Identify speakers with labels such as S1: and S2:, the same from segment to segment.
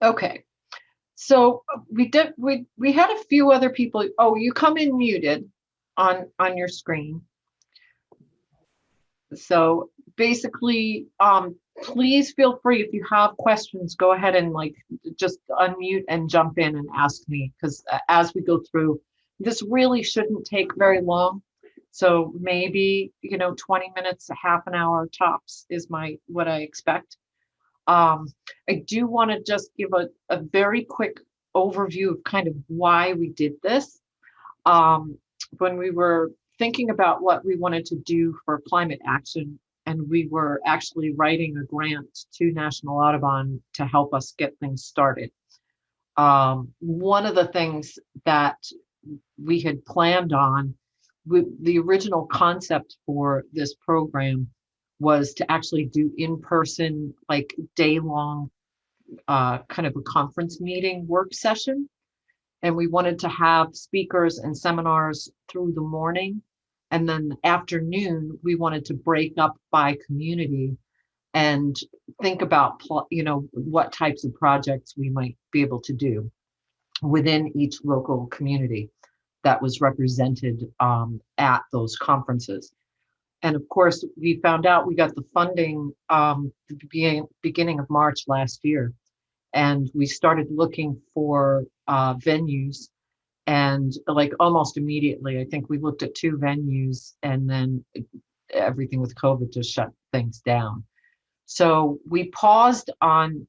S1: Okay. So we had a few other people. Oh, you come in muted on your screen. So basically, please feel free if you have questions, go ahead and like just unmute and jump in and ask me, because as we go through, this really shouldn't take very long. So maybe, 20 minutes, a half an hour tops is what I expect. I do want to just give a very quick overview of kind of why we did this. When we were thinking about what we wanted to do for climate action, and we were actually writing a grant to National Audubon to help us get things started. One of the things that we had planned on, the original concept for this program was to actually do in-person, like day-long kind of a conference meeting work session. And we wanted to have speakers and seminars through the morning. And then the afternoon, we wanted to break up by community and think about, what types of projects we might be able to do within each local community that was represented at those conferences. And of course, we found out we got the funding the beginning of March last year. And we started looking for venues, and like almost immediately, I think we looked at 2 venues, and then everything with COVID just shut things down. So we paused on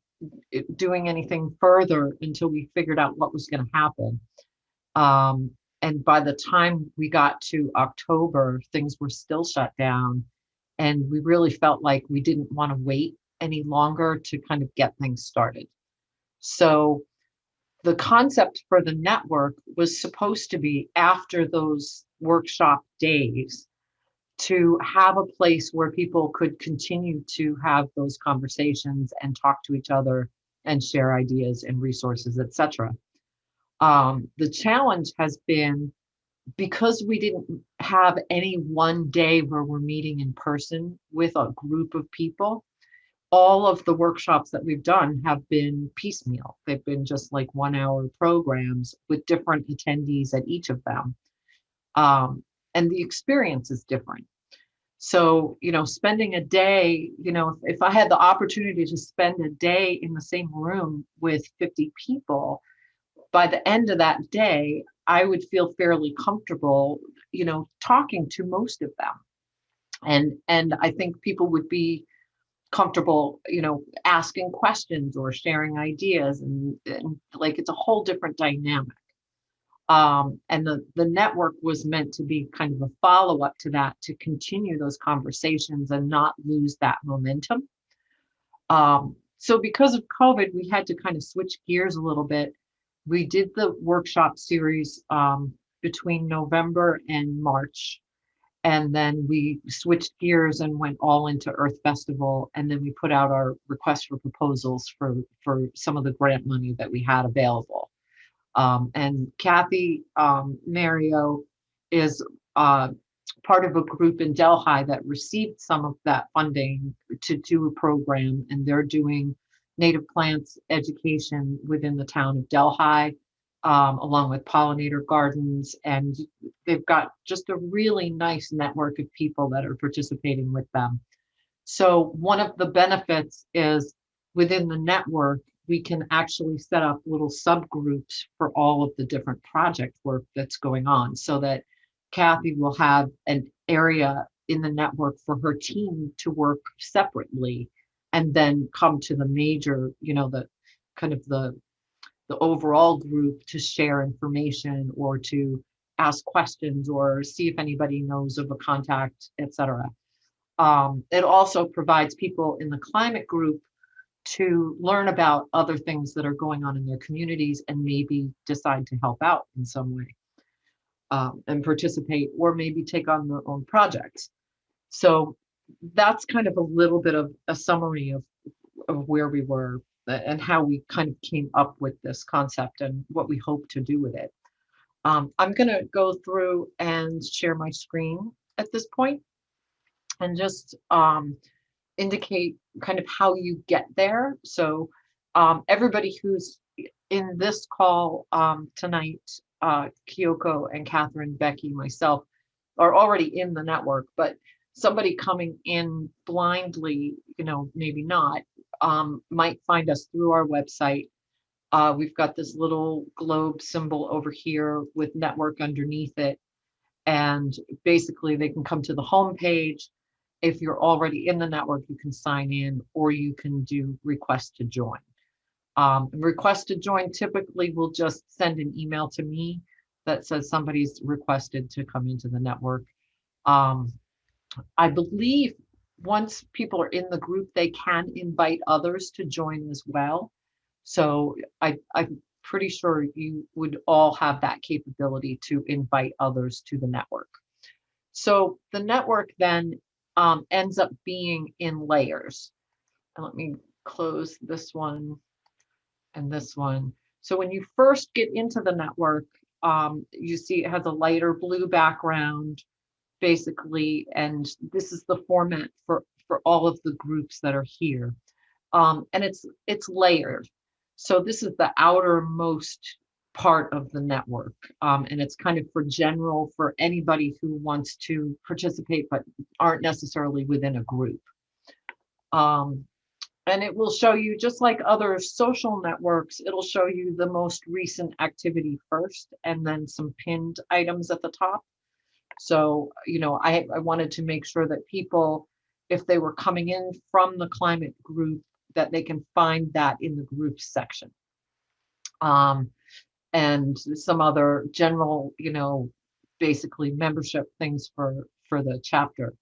S1: doing anything further until we figured out what was going to happen. And by the time we got to October, things were still shut down. And we really felt like we didn't want to wait any longer to kind of get things started. So the concept for the network was supposed to be, after those workshop days, to have a place where people could continue to have those conversations and talk to each other and share ideas and resources, etc. The challenge has been, because we didn't have any one day where we're meeting in person with a group of people, all of the workshops that we've done have been piecemeal. They've been just like 1-hour programs with different attendees at each of them. And the experience is different. So, spending a day, if I had the opportunity to spend a day in the same room with 50 people, by the end of that day, I would feel fairly comfortable, talking to most of them. And I think people would be comfortable, asking questions or sharing ideas, and like it's a whole different dynamic. And the network was meant to be kind of a follow-up to that, to continue those conversations and not lose that momentum. So because of COVID, we had to kind of switch gears a little bit. We did the workshop series between November and March. And then we switched gears and went all into Earth Festival. And then we put out our request for proposals for some of the grant money that we had available. And Kathy Mario is part of a group in Delhi that received some of that funding to do a program. And they're doing native plants education within the town of Delhi, along with pollinator gardens. And they've got just a really nice network of people that are participating with them. So one of the benefits is, within the network, we can actually set up little subgroups for all of the different project work that's going on, so that Kathy will have an area in the network for her team to work separately, and then come to the major, the kind of the overall group to share information or to ask questions or see if anybody knows of a contact, etc. It also provides people in the climate group to learn about other things that are going on in their communities and maybe decide to help out in some way, and participate, or maybe take on their own projects. So that's kind of a little bit of a summary of where we were and how we kind of came up with this concept and what we hope to do with it. I'm going to go through and share my screen at this point and just indicate kind of how you get there. So everybody who's in this call tonight, Kyoko and Catherine, Becky, myself, are already in the network, but somebody coming in blindly, maybe not, might find us through our website. We've got this little globe symbol over here with network underneath it. And basically they can come to the home page. If you're already in the network, you can sign in, or you can do request to join. Request to join typically will just send an email to me that says somebody's requested to come into the network. I believe once people are in the group, they can invite others to join as well. So I'm pretty sure you would all have that capability to invite others to the network. So the network then ends up being in layers. And let me close this one and this one. So when you first get into the network, you see it has a lighter blue background, basically, and this is the format for all of the groups that are here. And it's layered. So this is the outermost part of the network. And it's kind of for general, for anybody who wants to participate, but aren't necessarily within a group. And it will show you, just like other social networks, it'll show you the most recent activity first, and then some pinned items at the top. So, I wanted to make sure that people, if they were coming in from the climate group, that they can find that in the groups section. And some other general, basically membership things for the chapter.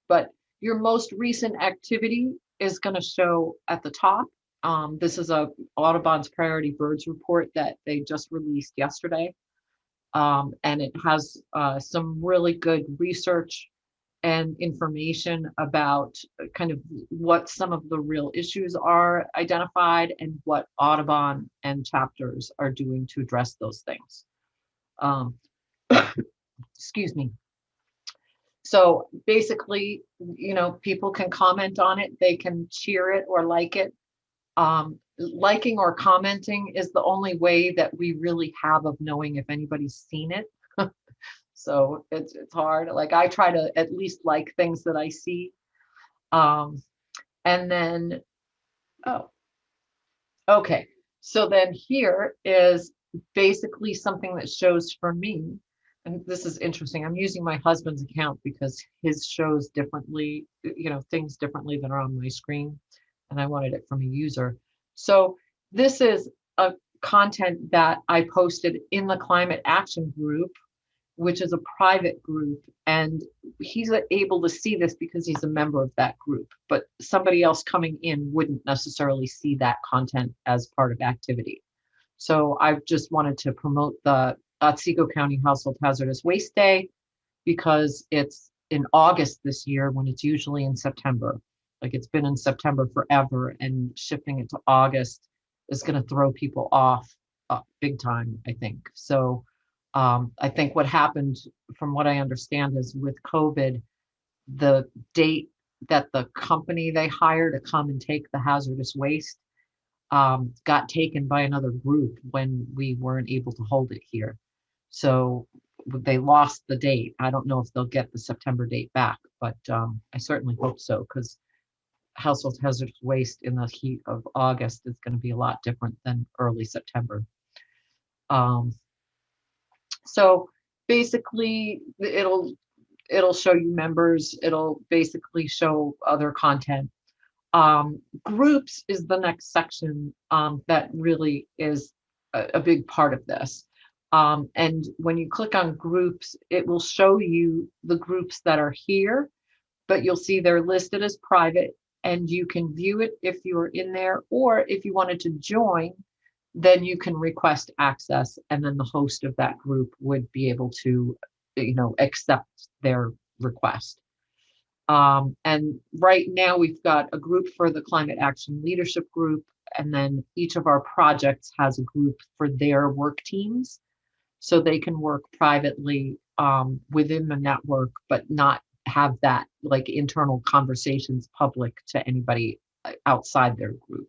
S1: But your most recent activity is going to show at the top. This is a Audubon's Priority Birds report that they just released yesterday. And it has some really good research and information about kind of what some of the real issues are identified and what Audubon and chapters are doing to address those things. Excuse me. So basically, people can comment on it, they can cheer it or like it. Liking or commenting is the only way that we really have of knowing if anybody's seen it. So it's hard. Like, I try to at least like things that I see. And then, okay. So then here is basically something that shows for me, and this is interesting. I'm using my husband's account because his shows differently, things differently than are on my screen. And I wanted it from a user. So this is a content that I posted in the Climate Action group, which is a private group, and he's able to see this because he's a member of that group, but somebody else coming in wouldn't necessarily see that content as part of activity. So I just wanted to promote the Otsego County Household Hazardous Waste Day, because it's in August this year when it's usually in September. Like, it's been in September forever, and shifting it to August is going to throw people off big time, I think. So I think what happened, from what I understand, is with COVID, the date that the company they hire to come and take the hazardous waste got taken by another group when we weren't able to hold it here. So they lost the date. I don't know if they'll get the September date back, but I certainly hope so, because household hazardous waste in the heat of August is going to be a lot different than early September. So basically, it'll show you members. It'll basically show other content. Groups is the next section that really is a big part of this. And when you click on groups, it will show you the groups that are here, but you'll see they're listed as private, and you can view it if you're in there, or if you wanted to join, then you can request access, and then the host of that group would be able to, accept their request. And right now we've got a group for the Climate Action Leadership Group, and then each of our projects has a group for their work teams, so they can work privately within the network, but not have that like internal conversations public to anybody outside their group.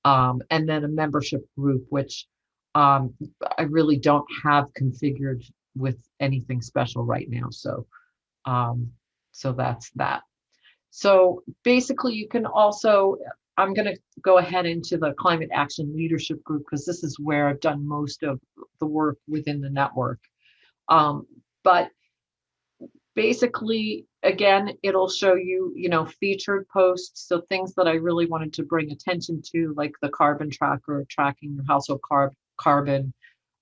S1: and then a membership group, which um, I really don't have configured with anything special right now. Um, so that's that. So basically, you can also, I'm going to go ahead into the climate action leadership group because this is where I've done most of the work within the network. But basically, again, it'll show you, featured posts. So things that I really wanted to bring attention to, like the carbon tracker, tracking your household carbon,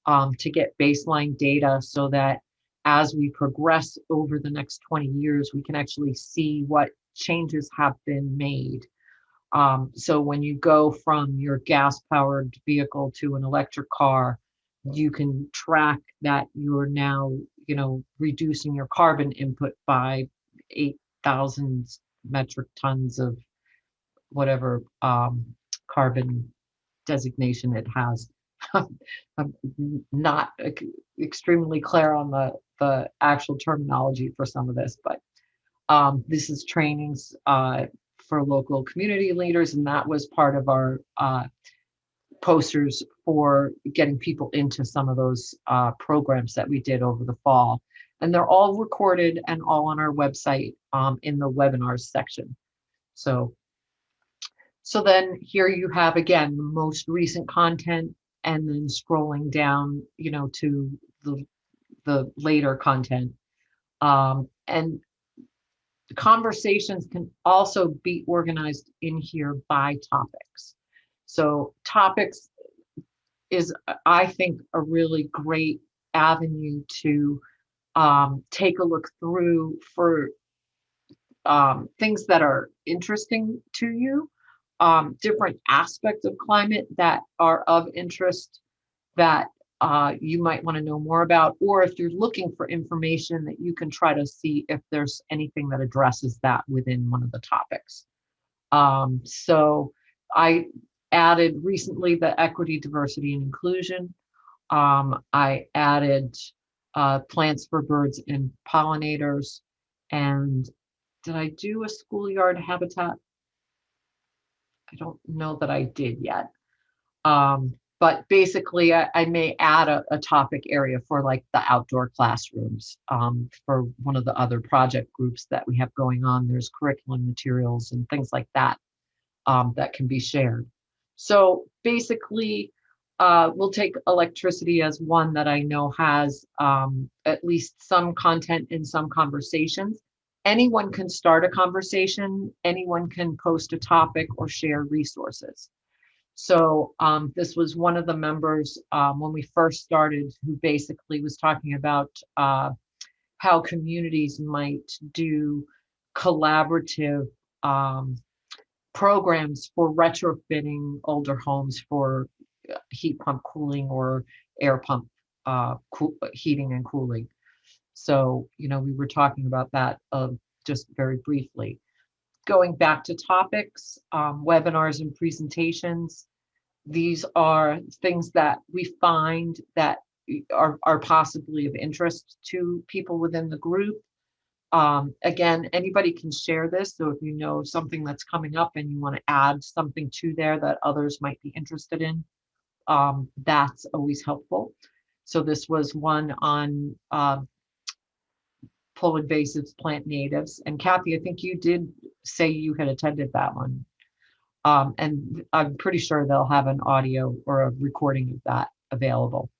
S1: to get baseline data so that as we progress over the next 20 years, we can actually see what changes have been made. So when you go from your gas powered vehicle to an electric car, you can track that you're now, reducing your carbon input by 8,000 metric tons of whatever carbon designation it has. I'm not extremely clear on the actual terminology for some of this, but this is trainings for local community leaders, and that was part of our posters for getting people into some of those programs that we did over the fall. And they're all recorded and all on our website in the webinars section. So then here you have, again, the most recent content, and then scrolling down, to the later content. And conversations can also be organized in here by topics. So topics is, I think, a really great avenue to take a look through for things that are interesting to you, different aspects of climate that are of interest that you might want to know more about, or if you're looking for information that you can try to see if there's anything that addresses that within one of the topics. So I added recently the equity, diversity, and inclusion. I added plants for birds and pollinators. And did I do a schoolyard habitat? I don't know that I did yet. But basically, I may add a topic area for like the outdoor classrooms for one of the other project groups that we have going on. There's curriculum materials and things like that that can be shared. So basically, we'll take electricity as one that I know has at least some content in some conversations. Anyone can start a conversation, anyone can post a topic or share resources. So this was one of the members when we first started who basically was talking about how communities might do collaborative programs for retrofitting older homes for heat pump cooling or air pump heating and cooling. So, we were talking about that just very briefly. Going back to topics, webinars and presentations, these are things that we find that are possibly of interest to people within the group. Again, anybody can share this. So if you know something that's coming up and you want to add something to there that others might be interested in, that's always helpful. So this was one on pull invasives, plant natives. And Kathy, I think you did say you had attended that one. And I'm pretty sure they'll have an audio or a recording of that available.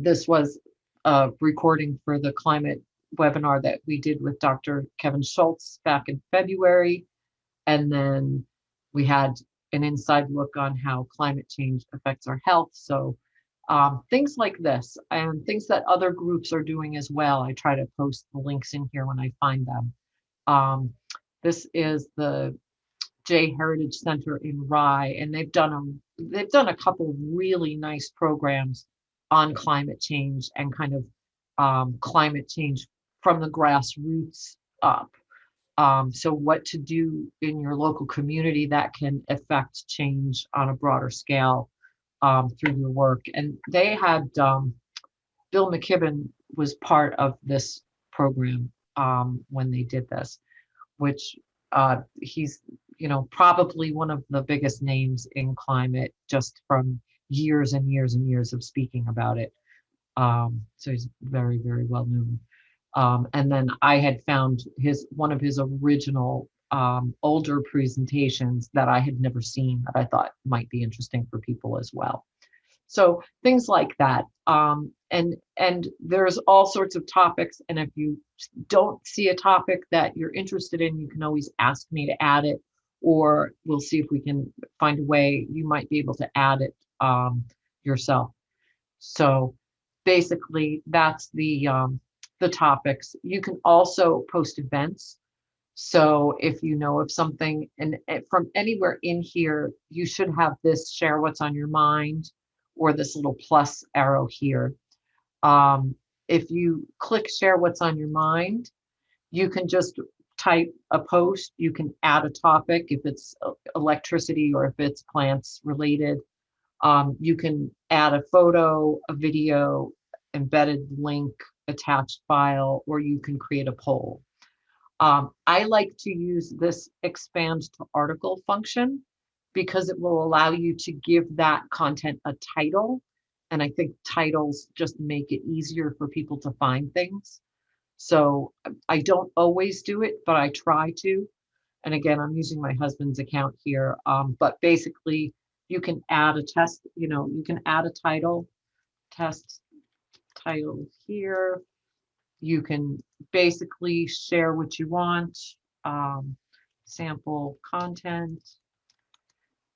S1: This was a recording for the climate webinar that we did with Dr. Kevin Schultz back in February. And then we had an inside look on how climate change affects our health. So things like this and things that other groups are doing as well. I try to post the links in here when I find them. This is the J Heritage Center in Rye, and they've done a couple really nice programs on climate change and kind of climate change from the grassroots up. So what to do in your local community that can affect change on a broader scale through your work. And they had Bill McKibben was part of this program when they did this, which he's probably one of the biggest names in climate just from years and years and years of speaking about it. So he's very, very well known. And then I had found one of his original older presentations that I had never seen that I thought might be interesting for people as well. So things like that. And there's all sorts of topics. And if you don't see a topic that you're interested in, you can always ask me to add it, or we'll see if we can find a way you might be able to add it yourself. So basically that's the topics. You can also post events. So if you know of something, and from anywhere in here, you should have this share what's on your mind, or this little plus arrow here. If you click share what's on your mind, you can just type a post. You can add a topic if it's electricity or if it's plants related. You can add a photo, a video, embedded link, attached file, or you can create a poll. I like to use this expand to article function because it will allow you to give that content a title. And I think titles just make it easier for people to find things. So I don't always do it, but I try to. And again, I'm using my husband's account here. But basically, you can add a test, you can add a title, test title here. You can basically share what you want, sample content.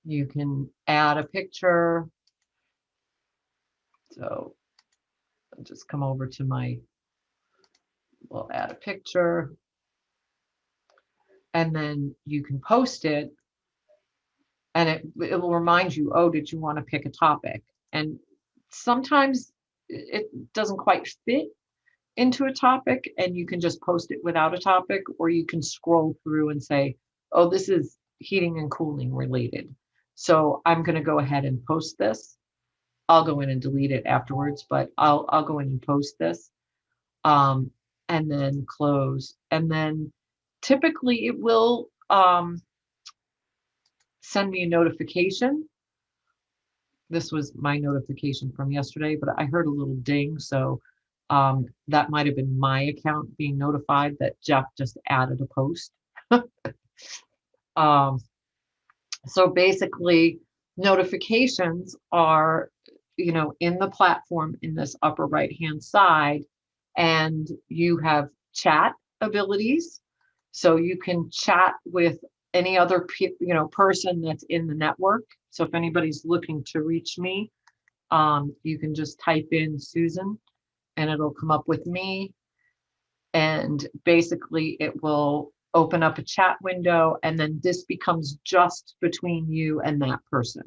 S1: You can add a picture. So I'll just come over to we'll add a picture. And then you can post it. And it will remind you, oh, did you want to pick a topic? And sometimes it doesn't quite fit into a topic, and you can just post it without a topic, or you can scroll through and say, oh, this is heating and cooling related. So I'm going to go ahead and post this. I'll go in and delete it afterwards, but I'll go in and post this, and then close. And then typically it will send me a notification. This was my notification from yesterday, but I heard a little ding. So that might have been my account being notified that Jeff just added a post. So basically, notifications are, in the platform in this upper right-hand side, and you have chat abilities. So you can chat with any other person that's in the network. So if anybody's looking to reach me, you can just type in Susan and it'll come up with me. And basically it will open up a chat window, and then this becomes just between you and that person.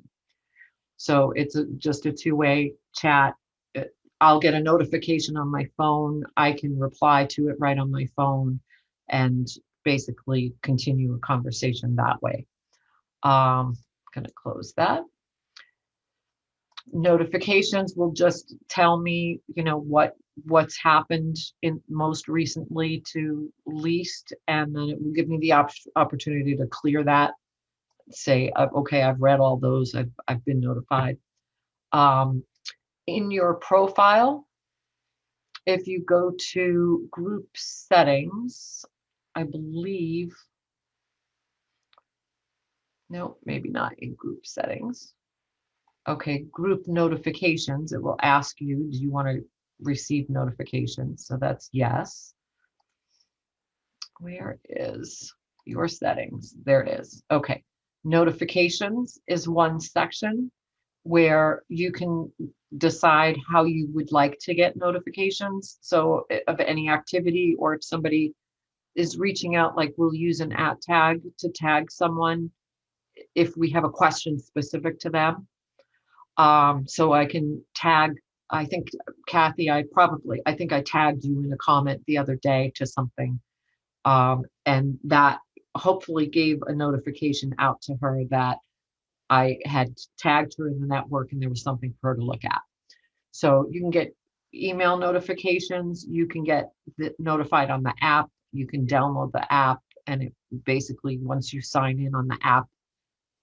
S1: So it's just a two-way chat. I'll get a notification on my phone. I can reply to it right on my phone and basically continue a conversation that way. I'm going to close that. Notifications will just tell me, what's happened in most recently to least, and then it will give me the opportunity to clear that. Say, okay, I've read all those. I've been notified. In your profile, if you go to group settings, I believe, no, maybe not in group settings. Okay, group notifications, it will ask you, do you want to receive notifications? So that's yes. Where is your settings? There it is. Okay, notifications is one section where you can decide how you would like to get notifications. So of any activity, or if somebody is reaching out, like we'll use an @ tag to tag someone if we have a question specific to them. So I can tag, I think, Kathy, I think I tagged you in a comment the other day to something. And that hopefully gave a notification out to her that I had tagged her in the network and there was something for her to look at. So you can get email notifications. You can get notified on the app. You can download the app and it basically, once you sign in on the app,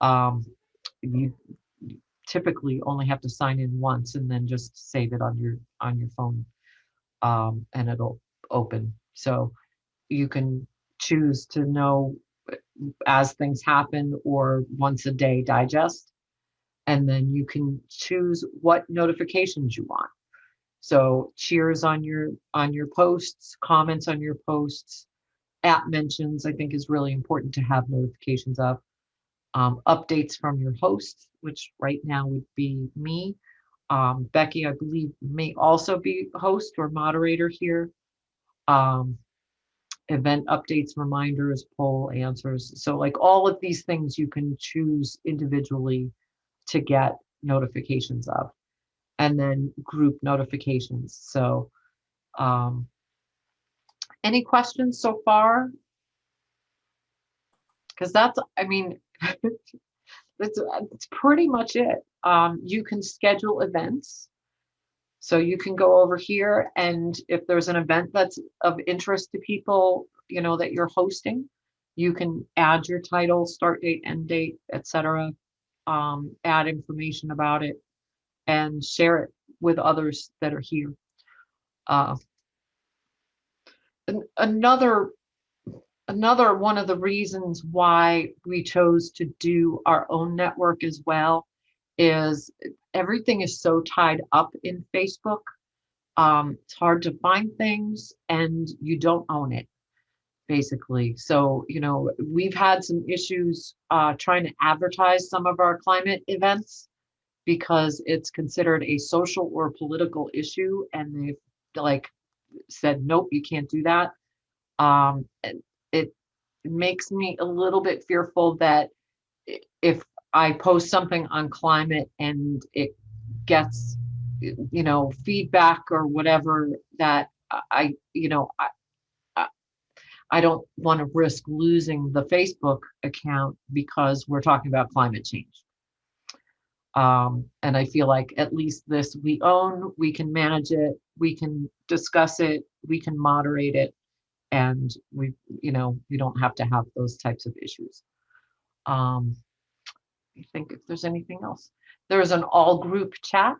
S1: um, you typically only have to sign in once and then just save it on your phone, and it'll open. So you can choose to know as things happen or once a day digest, and then you can choose what notifications you want. So cheers on your posts, comments on your posts, app mentions, I think is really important to have notifications of. Updates from your hosts, which right now would be me. Becky, I believe, may also be host or moderator here. Um, Event updates, reminders, poll answers. So like all of these things you can choose individually to get notifications of, and then group notifications. So um, any questions so far? Because that's, I mean, that's pretty much it. You can schedule events. So you can go over here, and if there's an event that's of interest to people, you know, that you're hosting, you can add your title, start date, end date, etc. Add information about it and share it with others that are here. Uh, another one of the reasons why we chose to do our own network as well is everything is so tied up in Facebook. It's hard to find things and you don't own it, basically. So, you know, we've had some issues trying to advertise some of our climate events because it's considered a social or political issue, and they've like said, nope, you can't do that. And it makes me a little bit fearful that if I post something on climate and it gets, you know, feedback or whatever, that you know, I, I don't want to risk losing the Facebook account because we're talking about climate change. And I feel like at least this we own, we can manage it, we can discuss it, we can moderate it, and we, you know, we don't have to have those types of issues. I think if there's anything else, there's an all group chat.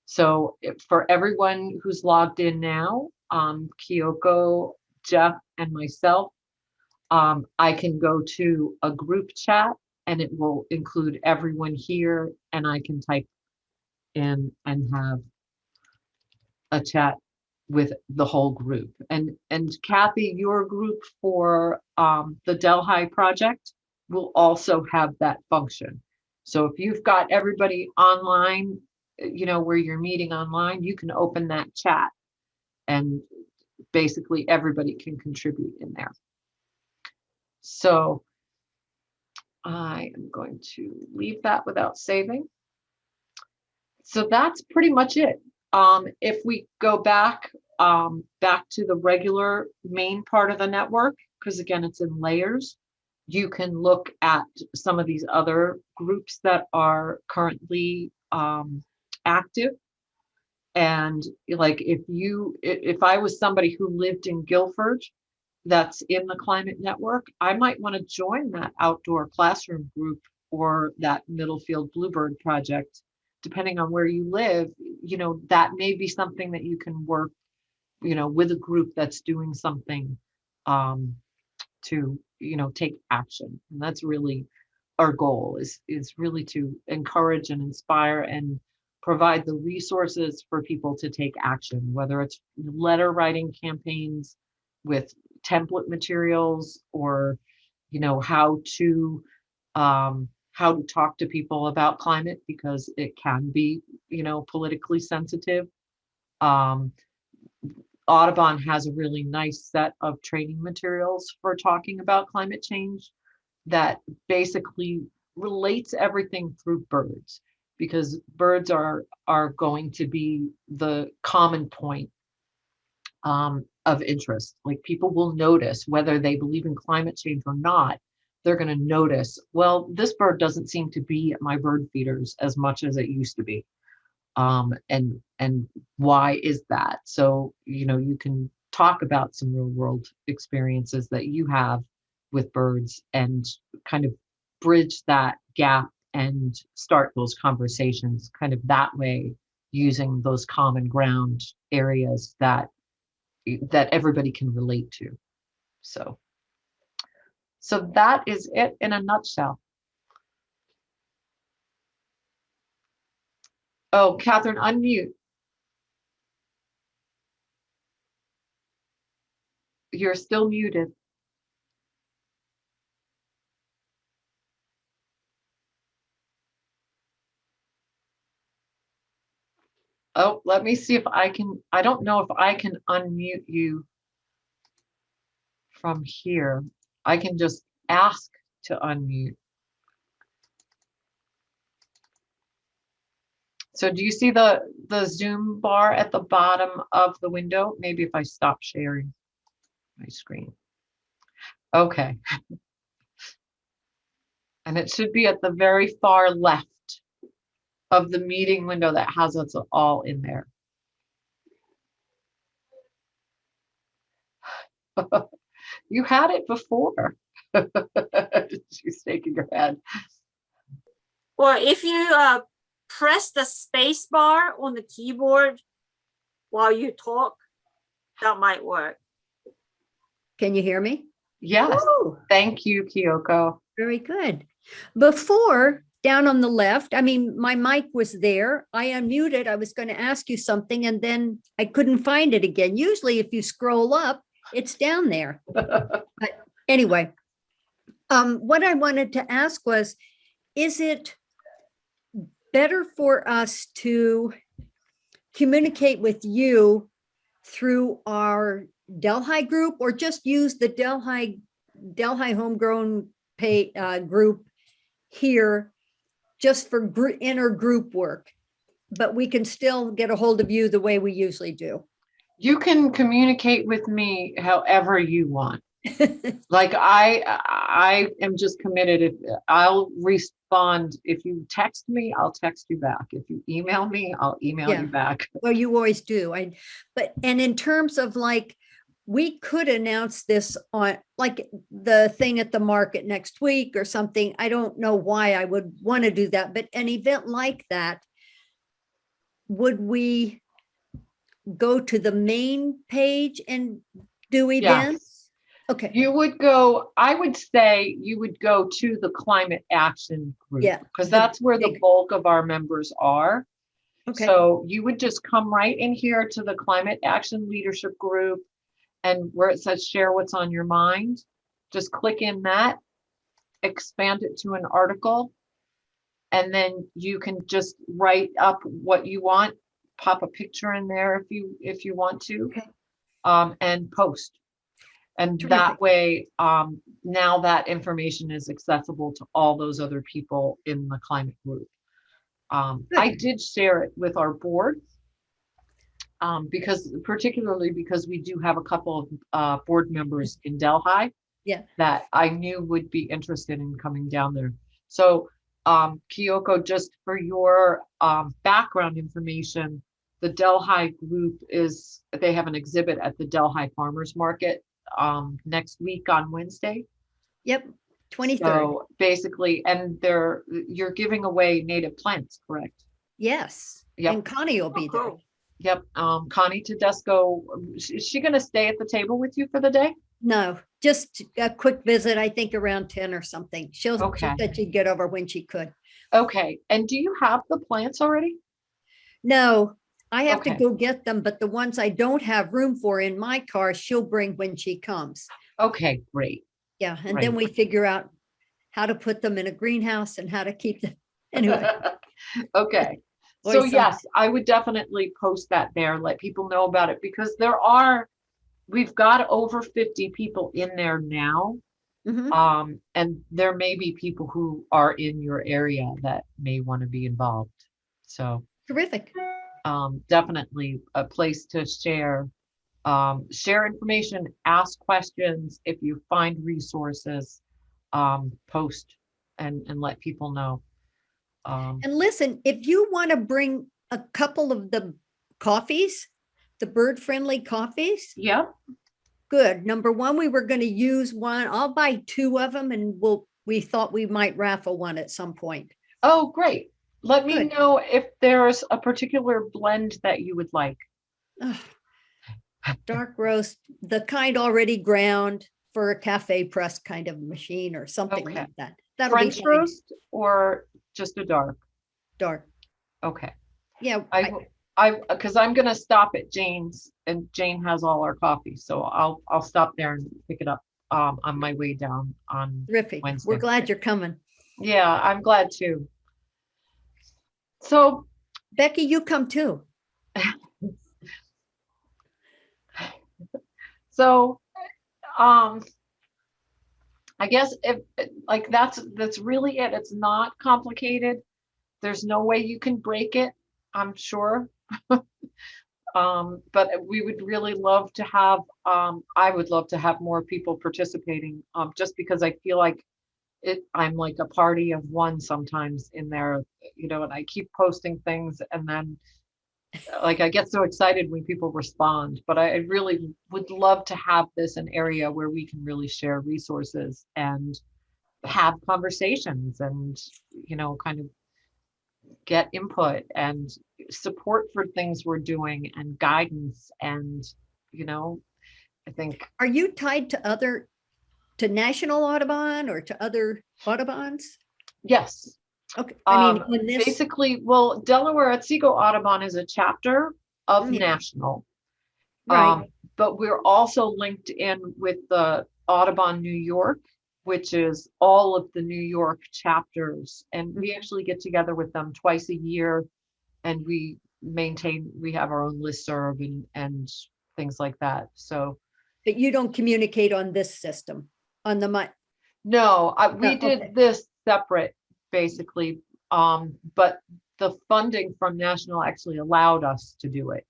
S1: So for everyone who's logged in now, Kyoko, Jeff, and myself, I can go to a group chat and it will include everyone here, and I can type in and have a chat with the whole group. And Kathy, your group for the Delhi project will also have that function. So if you've got everybody online, you know, where you're meeting online, you can open that chat and basically everybody can contribute in there. So I am going to leave that without saving. So that's pretty much it. If we go back to the regular main part of the network, because again, it's in layers, you can look at some of these other groups that are currently active. And like if I was somebody who lived in Guilford that's in the climate network, I might want to join that outdoor classroom group or that Middlefield Bluebird project, depending on where you live. You know, that may be something that you can work, you know, with a group that's doing something to, you know, take action. And that's really our goal, is really to encourage and inspire and provide the resources for people to take action, whether it's letter writing campaigns with template materials, or, you know, how to talk to people about climate, because it can be, you know, politically sensitive. Um, Audubon has a really nice set of training materials for talking about climate change that basically relates everything through birds, because birds are going to be the common point of interest. Like people will notice whether they believe in climate change or not. They're going to notice, well, this bird doesn't seem to be at my bird feeders as much as it used to be. And why is that? So, you know, you can talk about some real world experiences that you have with birds and kind of bridge that gap and start those conversations kind of that way, using those common ground areas that everybody can relate to. So that is it in a nutshell. Oh, Catherine, unmute. You're still muted. Oh, let me see if I can. I don't know if I can unmute you from here. I can just ask to unmute. So do you see the Zoom bar at the bottom of the window? Maybe if I stop sharing my screen. Okay. And it should be at the very far left of the meeting window that has us all in there. You had it before. She's shaking her head.
S2: Or if you press the space bar on the keyboard while you talk, that might work.
S3: Can you hear me?
S1: Yes.
S3: Ooh,
S1: Thank you, Kyoko.
S3: very good. Before, down on the left, I mean, my mic was there. I unmuted. I was going to ask you something and then I couldn't find it again. Usually if you scroll up, it's down there. But anyway, what I wanted to ask was, is it better for us to communicate with you through our Delhi group, or just use the Delhi homegrown group here just for inner group work, but we can still get a hold of you the way we usually do?
S1: You can communicate with me however you want. Like I am just committed. If I'll respond, if you text me, I'll text you back. If you email me, I'll email you back.
S3: Well, you always do. And in terms of like, we could announce this on like the thing at the market next week or something. I don't know why I would want to do that, but an event like that, would we go to the main page and do events?
S1: Yes.
S3: Okay.
S1: You would go, I would say you would go to the climate action group.
S3: Yeah,
S1: because that's where the
S3: big-
S1: bulk of our members are.
S3: Okay.
S1: So you would just come right in here to the climate action leadership group, and where it says share what's on your mind, just click in that, expand it to an article, and then you can just write up what you want, pop a picture in there if you want to,
S3: Okay.
S1: and post. And
S3: Terrific.
S1: that way, now that information is accessible to all those other people in the climate group. I did share it with our board, particularly because we do have a couple of board members in Delhi that I knew would be interested in coming down there. So Kyoko, just for your background information, the Delhi group they have an exhibit at the Delhi Farmers Market next week on Wednesday.
S3: Yep. 23rd.
S1: So basically, and you're giving away native plants, correct?
S3: Yes.
S1: Yep.
S3: And Connie will be there.
S1: Yep. Connie Tedesco, is she going to stay at the table with you for the day?
S3: No, just a quick visit, I think around 10 or something. She
S1: Okay.
S3: said she'd get over when she could.
S1: Okay. And do you have the plants already?
S3: No, I have to
S1: Okay.
S3: go get them, but the ones I don't have room for in my car, she'll bring when she comes.
S1: Okay, great.
S3: Yeah, and then
S1: Right.
S3: we figure out how to put them in a greenhouse and how to keep them. Anyway,
S1: Okay.
S3: Or
S1: So
S3: some-
S1: yes, I would definitely post that there, let people know about it, because we've got over 50 people in there now.
S3: Mhm.
S1: And there may be people who are in your area that may want to be involved. So
S3: Terrific.
S1: definitely a place to share information, ask questions. If you find resources, post and let people know.
S3: And listen, if you want to bring a couple of the coffees, the bird-friendly coffees,
S1: Yeah,
S3: good. Number one, we were going to use one. I'll buy two of them and we thought we might raffle one at some point.
S1: Oh, great. Let me
S3: Good.
S1: know if there's a particular blend that you would like.
S3: Ugh. Dark roast, the kind already ground for a cafe press kind of machine or something
S1: Okay.
S3: like that. That'll be
S1: French
S3: fine.
S1: roast or just a dark?
S3: Dark.
S1: Okay.
S3: Yeah.
S1: Because I'm gonna stop at Jane's and Jane has all our coffee, so I'll stop there and pick it up on my way down on
S3: Terrific.
S1: Wednesday.
S3: We're glad you're coming.
S1: Yeah, I'm glad too. So
S3: Becky, you come too.
S1: So, I guess if like that's really it. It's not complicated. There's no way you can break it, I'm sure. But we would really love to have, I would love to have more people participating, just because I feel like I'm like a party of one sometimes in there, and I keep posting things and then like I get so excited when people respond, but I really would love to have this an area where we can really share resources and have conversations and, kind of get input and support for things we're doing and guidance. And, I think,
S3: Are you tied to National Audubon or to other Audubons?
S1: yes.
S3: Okay. I mean, on this,
S1: Basically, well, Delaware Otsego Audubon is a chapter of
S3: Yeah.
S1: National.
S3: right.
S1: But we're also linked in with the Audubon New York, which is all of the New York chapters. And we actually get together with them twice a year and we have our own listserv and things like that. So
S3: But you don't communicate on this system, on the
S1: no, we
S3: Oh,
S1: did
S3: okay.
S1: this separate, basically. But the funding from National actually allowed us to do it.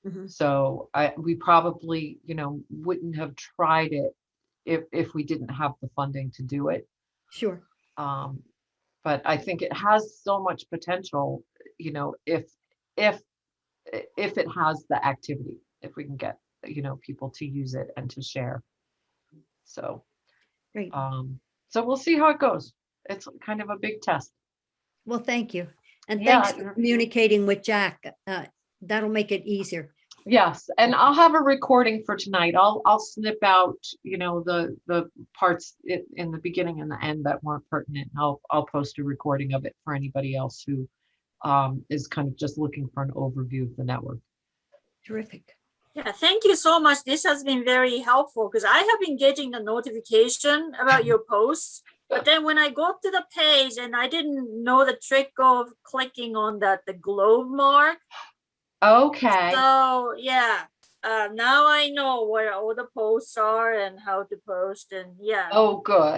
S3: Mhm.
S1: So we probably, wouldn't have tried it if we didn't have the funding to do it.
S3: Sure.
S1: But I think it has so much potential, if it has the activity, if we can get, people to use it and to share. So,
S3: Great.
S1: so we'll see how it goes. It's kind of a big test.
S3: Well, thank you. And
S1: Yeah,
S3: thanks for communicating with Jack. That'll make it easier.
S1: Yes, and I'll have a recording for tonight. I'll snip out, the parts in the beginning and the end that weren't pertinent. I'll post a recording of it for anybody else who is kind of just looking for an overview of the network.
S3: Terrific.
S2: Yeah, thank you so much. This has been very helpful because I have been getting the notification about your posts, but then when I go to the page and I didn't know the trick of clicking on the globe mark.
S1: Okay.
S2: So yeah, now I know where all the posts are and how to post and yeah.
S1: Oh, good.